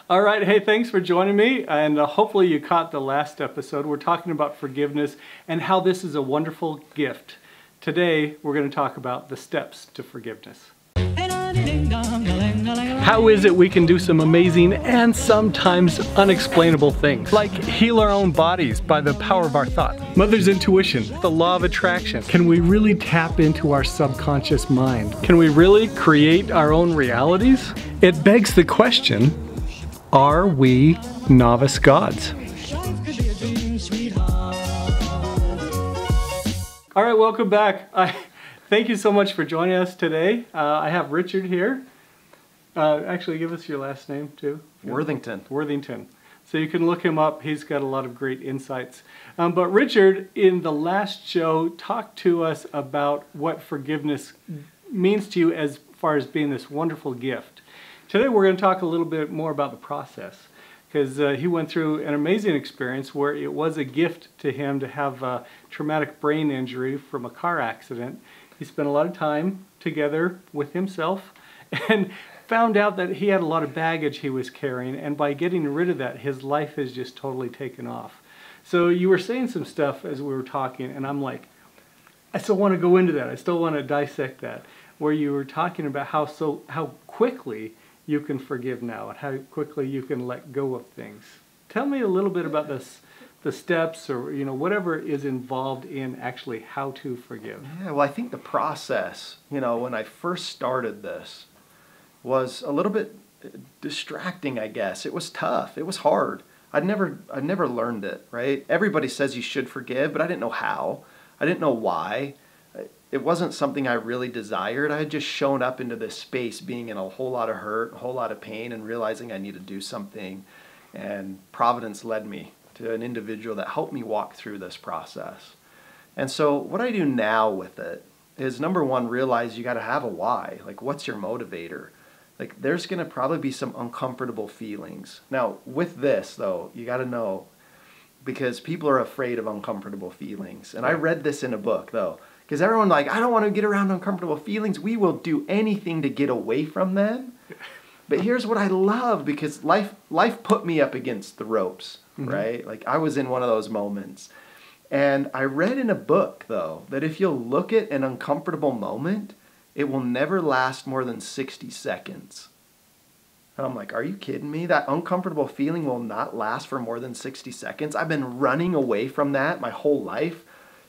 All right, hey, thanks for joining me, and hopefully you caught the last episode. We're talking about forgiveness and how this is a wonderful gift. Today, we're going to talk about the steps to forgiveness. How is it we can do some amazing and sometimes unexplainable things, like heal our own bodies by the power of our thoughts? Mother's intuition, the law of attraction. Can we really tap into our subconscious mind? Can we really create our own realities? It begs the question, are we novice gods? All right, welcome back. Thank you so much for joining us today. I have Richard here. Actually, give us your last name too. Worthington. Worthington. So you can look him up. He's got a lot of great insights. But Richard, in the last show, talked to us about what forgiveness means to you as far as being this wonderful gift. Today we're going to talk a little bit more about the process, because he went through an amazing experience where it was a gift to him to have a traumatic brain injury from a car accident. He spent a lot of time together with himself and found out that he had a lot of baggage he was carrying, and by getting rid of that, his life has just totally taken off. So you were saying some stuff as we were talking, and I'm like, I still want to go into that. I still want to dissect that, where you were talking about how quickly you can forgive now and how quickly you can let go of things. Tell me a little bit about this, the steps, or whatever is involved in actually how to forgive. Yeah, well, I think the process, when I first started this, was a little bit distracting, I guess. It was tough. It was hard. I'd never learned it, right? Everybody says you should forgive, but I didn't know how. I didn't know why. It wasn't something I really desired. I had just shown up into this space being in a whole lot of hurt, a whole lot of pain, and realizing I need to do something. And Providence led me to an individual that helped me walk through this process. And so what I do now with it is, number one, realize you got to have a why. Like, what's your motivator? Like, there's going to probably be some uncomfortable feelings. Now, with this, though, you got to know, because people are afraid of uncomfortable feelings. And I read this in a book, though. Because everyone's like, I don't want to get around uncomfortable feelings. We will do anything to get away from them. But here's what I love, because life put me up against the ropes, right? Like, I was in one of those moments. And I read in a book, though, that if you'll look at an uncomfortable moment, it will never last more than 60 seconds. And I'm like, are you kidding me? That uncomfortable feeling will not last for more than 60 seconds. I've been running away from that my whole life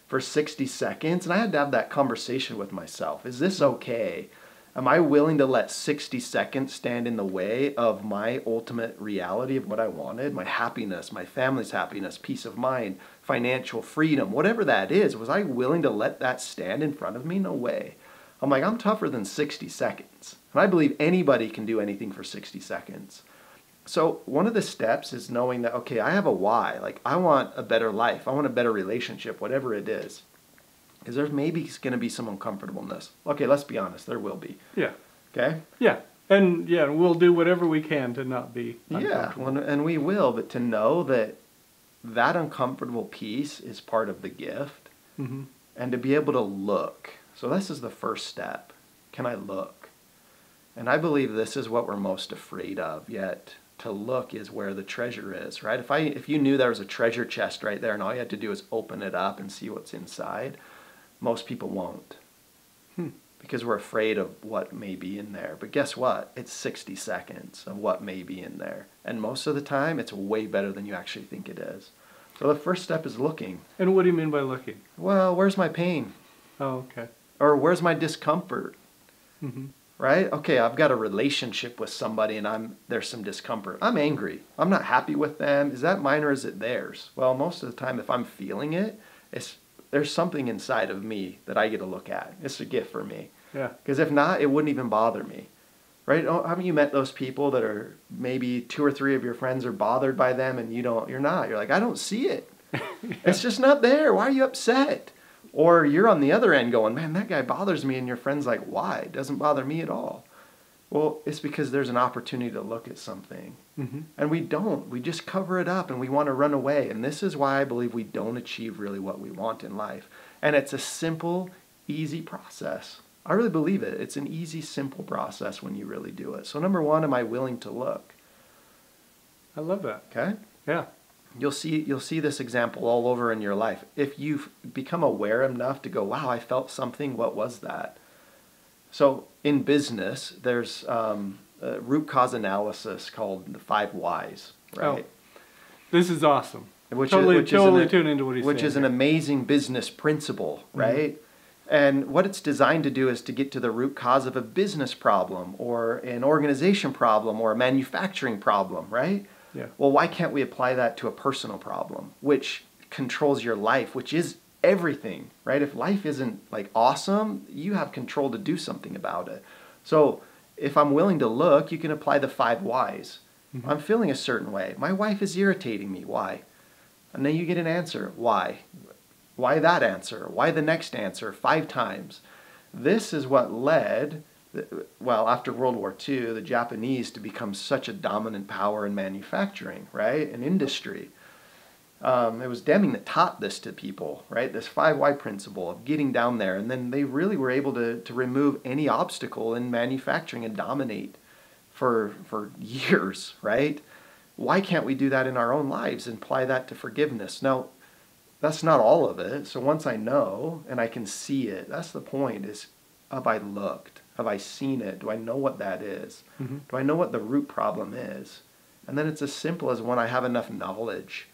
for 60 seconds, and I had to have that conversation with myself. Is this okay? Am I willing to let 60 seconds stand in the way of my ultimate reality of what I wanted? My happiness, my family's happiness, peace of mind, financial freedom, whatever that is. Was I willing to let that stand in front of me? No way. I'm like, I'm tougher than 60 seconds. And I believe anybody can do anything for 60 seconds. So one of the steps is knowing that, okay, I have a why. Like, I want a better life. I want a better relationship, whatever it is. Because there's maybe going to be some uncomfortableness. Okay, let's be honest. There will be. Yeah. Okay? Yeah. And yeah, we'll do whatever we can to not be uncomfortable. Yeah, and we will. But to know that that uncomfortable piece is part of the gift. And to be able to look. So this is the first step. Can I look? And I believe this is what we're most afraid of, yet to look is where the treasure is, right? If you knew there was a treasure chest right there and all you had to do is open it up and see what's inside, most people won't. Because we're afraid of what may be in there. But guess what? It's 60 seconds of what may be in there. And most of the time, it's way better than you actually think it is. So the first step is looking. And what do you mean by looking? Well, where's my pain? Oh, okay. Or where's my discomfort? Right? Okay, I've got a relationship with somebody and there's some discomfort. I'm angry. I'm not happy with them. Is that mine or is it theirs? Well, most of the time, if I'm feeling it, there's something inside of me that I get to look at. It's a gift for me. Yeah. Because if not, it wouldn't even bother me. Right? Haven't you met those people that are maybe 2 or 3 of your friends are bothered by them and you're not? You're like, I don't see it. It's just not there. Why are you upset? Or you're on the other end going, man, that guy bothers me, and your friend's like, why? It doesn't bother me at all. Well, it's because there's an opportunity to look at something. And we don't. We just cover it up, and we want to run away. And this is why I believe we don't achieve really what we want in life. And it's a simple, easy process. I really believe it. It's an easy, simple process when you really do it. So number one, am I willing to look? I love that. Okay? Yeah. You'll see this example all over in your life. If you've become aware enough to go, wow, I felt something, what was that? So in business, there's a root cause analysis called the 5 whys, right? Oh, this is awesome. Which totally is tune into what he's saying. Which is an amazing business principle, right? Mm-hmm. And what it's designed to do is to get to the root cause of a business problem or an organization problem or a manufacturing problem, right? Yeah. Well, why can't we apply that to a personal problem, which controls your life, which is everything, right? If life isn't like awesome, you have control to do something about it. So if I'm willing to look, you can apply the 5 whys. Mm-hmm. I'm feeling a certain way. My wife is irritating me. Why? And then you get an answer. Why? Why that answer? Why the next answer? 5 times. This is what led, well, after World War II, the Japanese to become such a dominant power in manufacturing, right? In industry. It was Deming that taught this to people, right? This 5 why principle of getting down there. And then they really were able to remove any obstacle in manufacturing and dominate for years, right? Why can't we do that in our own lives and apply that to forgiveness? Now, that's not all of it. So once I know and I can see it, that's the point, is have I looked? Have I seen it? Do I know what that is? Mm-hmm. Do I know what the root problem is? And then it's as simple as when I have enough knowledge.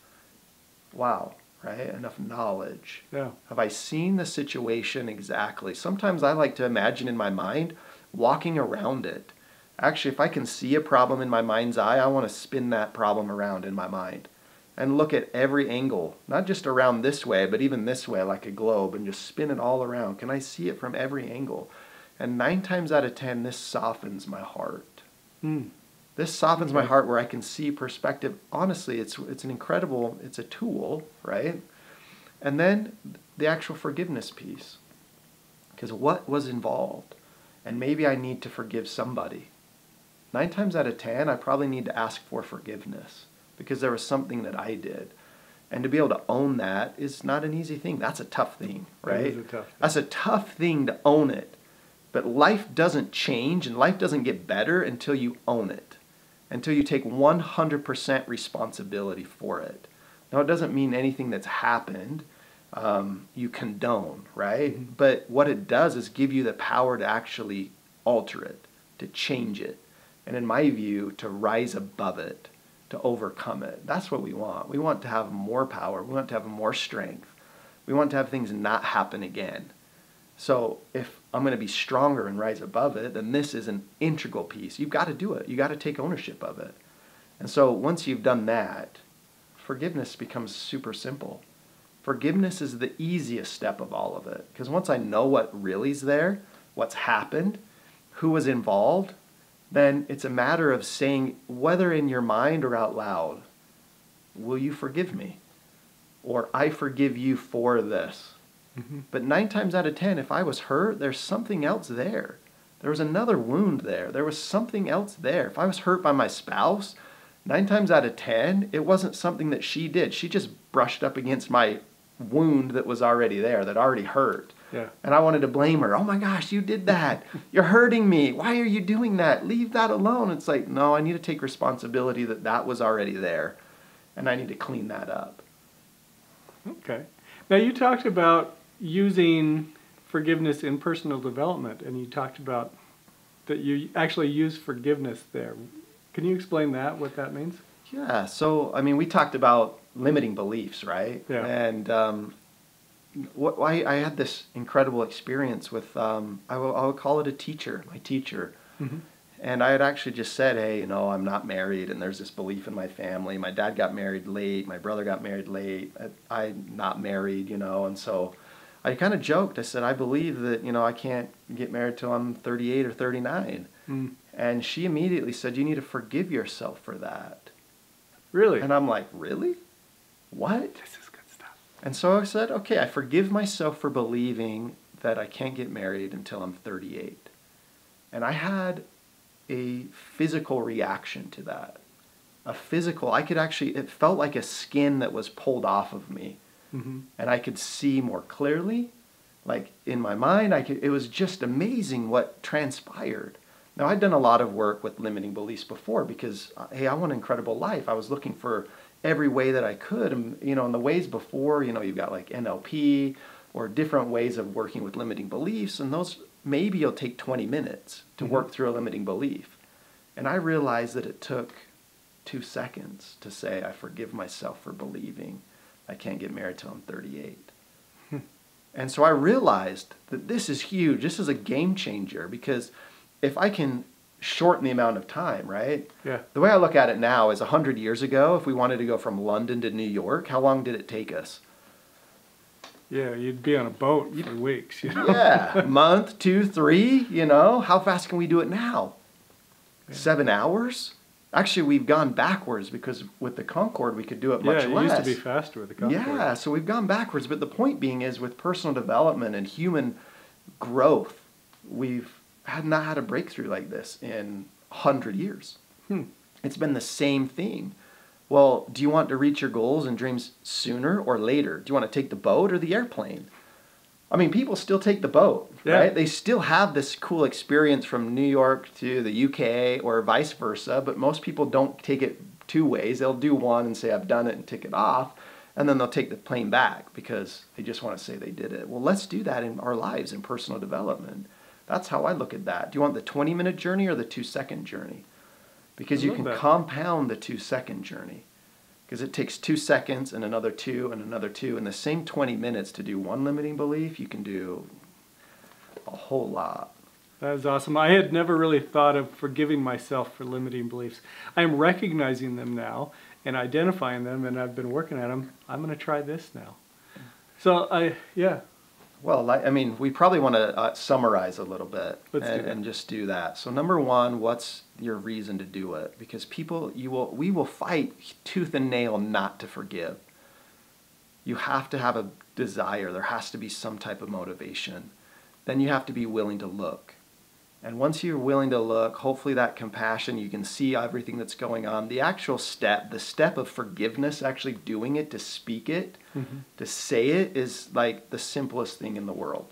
Wow, right? Enough knowledge. Yeah. Have I seen the situation exactly? Sometimes I like to imagine in my mind walking around it. Actually, if I can see a problem in my mind's eye, I want to spin that problem around in my mind and look at every angle, not just around this way, but even this way like a globe, and just spin it all around. Can I see it from every angle? And 9 times out of 10, this softens my heart. This softens my heart where I can see perspective. Honestly, it's an incredible, it's a tool, right? And then the actual forgiveness piece. Because what was involved? And maybe I need to forgive somebody. 9 times out of 10, I probably need to ask for forgiveness because there was something that I did. And to be able to own that is not an easy thing. That's a tough thing, right? That is a tough thing. That's a tough thing to own it. But life doesn't change and life doesn't get better until you own it, until you take 100% responsibility for it. Now, it doesn't mean anything that's happened you condone, right? Mm-hmm. But what it does is give you the power to actually alter it, to change it, and in my view, to rise above it, to overcome it. That's what we want. We want to have more power. We want to have more strength. We want to have things not happen again. So if I'm going to be stronger and rise above it, then this is an integral piece. You've got to do it. You've got to take ownership of it. And so once you've done that, forgiveness becomes super simple. Forgiveness is the easiest step of all of it. Because once I know what really is there, what's happened, who was involved, then it's a matter of saying, whether in your mind or out loud, will you forgive me? Or I forgive you for this. Mm-hmm. But 9 times out of 10, if I was hurt, there's something else there. There was another wound there. There was something else there. If I was hurt by my spouse, 9 times out of 10, it wasn't something that she did. She just brushed up against my wound that was already there, that already hurt. Yeah. And I wanted to blame her. Oh my gosh, you did that. You're hurting me. Why are you doing that? Leave that alone. It's like, no, I need to take responsibility that that was already there. And I need to clean that up. Okay. Now you talked about using forgiveness in personal development, and you talked about that you actually use forgiveness there. Can you explain that, what that means? Yeah, so, I mean, we talked about limiting beliefs, right? Yeah. And I had this incredible experience with, I would call it a teacher, my teacher. Mm-hmm. And I had actually just said, hey, you know, I'm not married, and there's this belief in my family. My dad got married late. My brother got married late. I'm not married, you know, and so I kind of joked. I said, I believe that, you know, I can't get married till I'm 38 or 39. Mm. And she immediately said, you need to forgive yourself for that. Really? And I'm like, really? What? This is good stuff. And so I said, okay, I forgive myself for believing that I can't get married until I'm 38. And I had a physical reaction to that. It felt like a skin that was pulled off of me. Mm-hmm. And I could see more clearly. Like in my mind, it was just amazing what transpired. Now, I'd done a lot of work with limiting beliefs before because, hey, I want an incredible life. I was looking for every way that I could. And, in the ways before, you've got like NLP or different ways of working with limiting beliefs. And those, maybe you'll take 20 minutes to work through a limiting belief. And I realized that it took 2 seconds to say, I forgive myself for believing I can't get married till I'm 38. And so I realized that this is huge. This is a game changer because if I can shorten the amount of time, right? Yeah. The way I look at it now is 100 years ago, if we wanted to go from London to New York, how long did it take us? Yeah, you'd be on a boat for weeks. Yeah, month, 2, 3, How fast can we do it now? Yeah. 7 hours? Actually, we've gone backwards because with the Concorde, we could do it much less. Yeah, it used to be faster with the Concorde. Yeah, so we've gone backwards. But the point being is with personal development and human growth, we've not had a breakthrough like this in 100 years. It's been the same thing. Well, do you want to reach your goals and dreams sooner or later? Do you want to take the boat or the airplane? I mean, people still take the boat, right? They still have this cool experience from New York to the UK or vice versa, but most people don't take it 2 ways. They'll do one and say, I've done it and tick it off, and then they'll take the plane back because they just want to say they did it. Well, let's do that in our lives in personal development. That's how I look at that. Do you want the 20-minute journey or the 2-second journey? Because you can compound the 2-second journey. Because it takes 2 seconds and another 2 and another 2. In the same 20 minutes to do one limiting belief, you can do a whole lot. That is awesome. I had never really thought of forgiving myself for limiting beliefs. I am recognizing them now and identifying them, and I've been working at them. I'm going to try this now. So, Well, I mean, we probably want to summarize a little bit and just do that. So number 1, what's your reason to do it? Because we will fight tooth and nail not to forgive. You have to have a desire. There has to be some type of motivation. Then you have to be willing to look. And once you're willing to look, hopefully that compassion, you can see everything that's going on. The actual step, the step of forgiveness, actually doing it, to speak it, to say it is like the simplest thing in the world.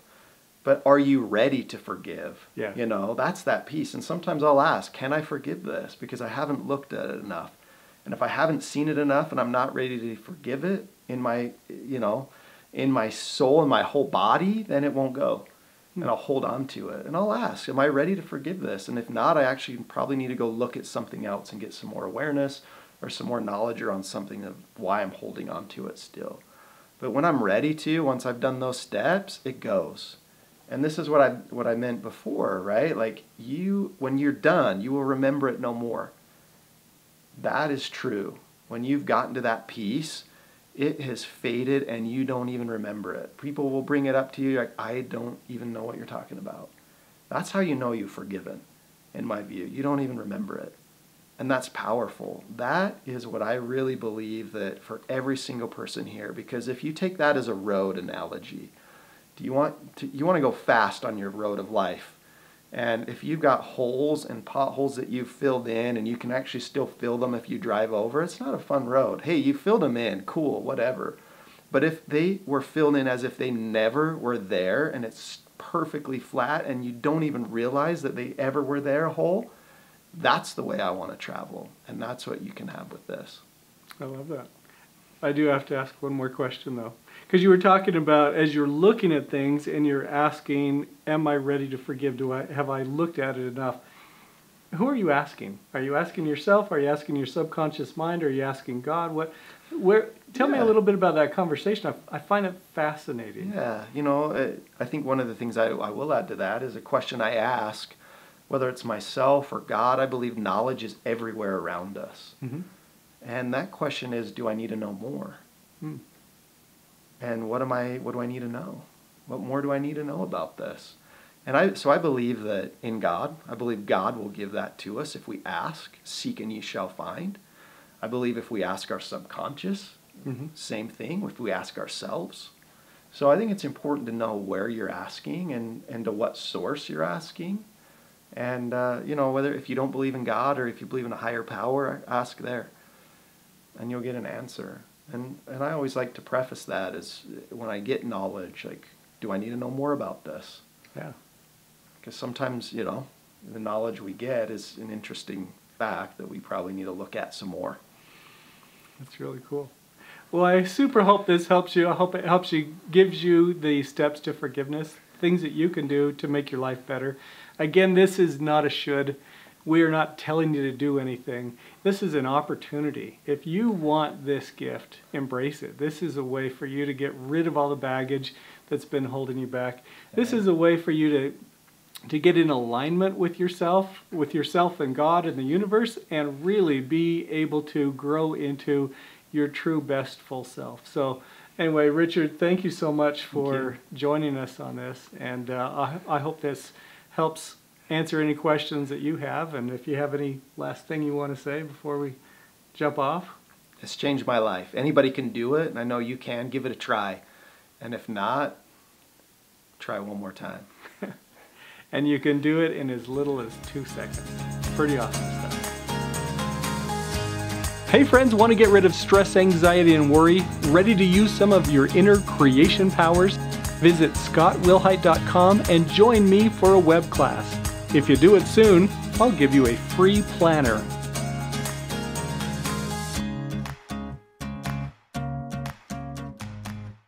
But are you ready to forgive? Yeah. That's that piece. And sometimes I'll ask, can I forgive this? Because I haven't looked at it enough. And if I haven't seen it enough and I'm not ready to forgive it in my, in my soul, in my whole body, then it won't go. And I'll hold on to it. And I'll ask, am I ready to forgive this? And if not, I actually probably need to go look at something else and get some more awareness or some more knowledge around something of why I'm holding on to it still. But when I'm ready to, once I've done those steps, it goes. And this is what I meant before, right? Like when you're done, you will remember it no more. That is true. When you've gotten to that peace, it has faded and you don't even remember it. People will bring it up to you like, I don't even know what you're talking about. That's how you know you've forgiven, in my view. You don't even remember it. And that's powerful. That is what I really believe that for every single person here, because if you take that as a road analogy, you want to go fast on your road of life. And if you've got holes and potholes that you've filled in and you can actually still fill them if you drive over, it's not a fun road. Hey, you filled them in, cool, whatever. But if they were filled in as if they never were there and it's perfectly flat and you don't even realize that they ever were there, a hole, that's the way I want to travel. And that's what you can have with this. I love that. I do have to ask one more question, though. Because you were talking about, as you're looking at things and you're asking, am I ready to forgive? Have I looked at it enough? Who are you asking? Are you asking yourself? Are you asking your subconscious mind? Are you asking God? Tell me a little bit about that conversation. I find it fascinating. Yeah, I think one of the things I will add to that is a question I ask, whether it's myself or God. I believe knowledge is everywhere around us. Mm-hmm. And that question is, do I need to know more? And what do I need to know? What more do I need to know about this? And I believe that in God, I believe God will give that to us if we ask, seek and ye shall find. I believe if we ask our subconscious, same thing, if we ask ourselves. So I think it's important to know where you're asking and to what source you're asking. And, whether if you don't believe in God or if you believe in a higher power, ask there. And you'll get an answer. And I always like to preface that as when I get knowledge, like, do I need to know more about this? Yeah. Because sometimes, the knowledge we get is an interesting fact that we probably need to look at some more. That's really cool. Well, I super hope this helps you. I hope it helps you, gives you the steps to forgiveness, things that you can do to make your life better. Again, this is not a should. We are not telling you to do anything. This is an opportunity. If you want this gift, embrace it. This is a way for you to get rid of all the baggage that's been holding you back. This is a way for you to get in alignment with yourself and God and the universe, and really be able to grow into your true best full self. So anyway, Richard, thank you so much for joining us on this, and I hope this helps answer any questions that you have, and if you have any last thing you want to say before we jump off. It's changed my life. Anybody can do it, and I know you can. Give it a try, and if not, try one more time. And you can do it in as little as 2 seconds. Pretty awesome stuff. Hey friends, want to get rid of stress, anxiety, and worry? Ready to use some of your inner creation powers? Visit scottwilhite.com and join me for a web class. If you do it soon, I'll give you a free planner.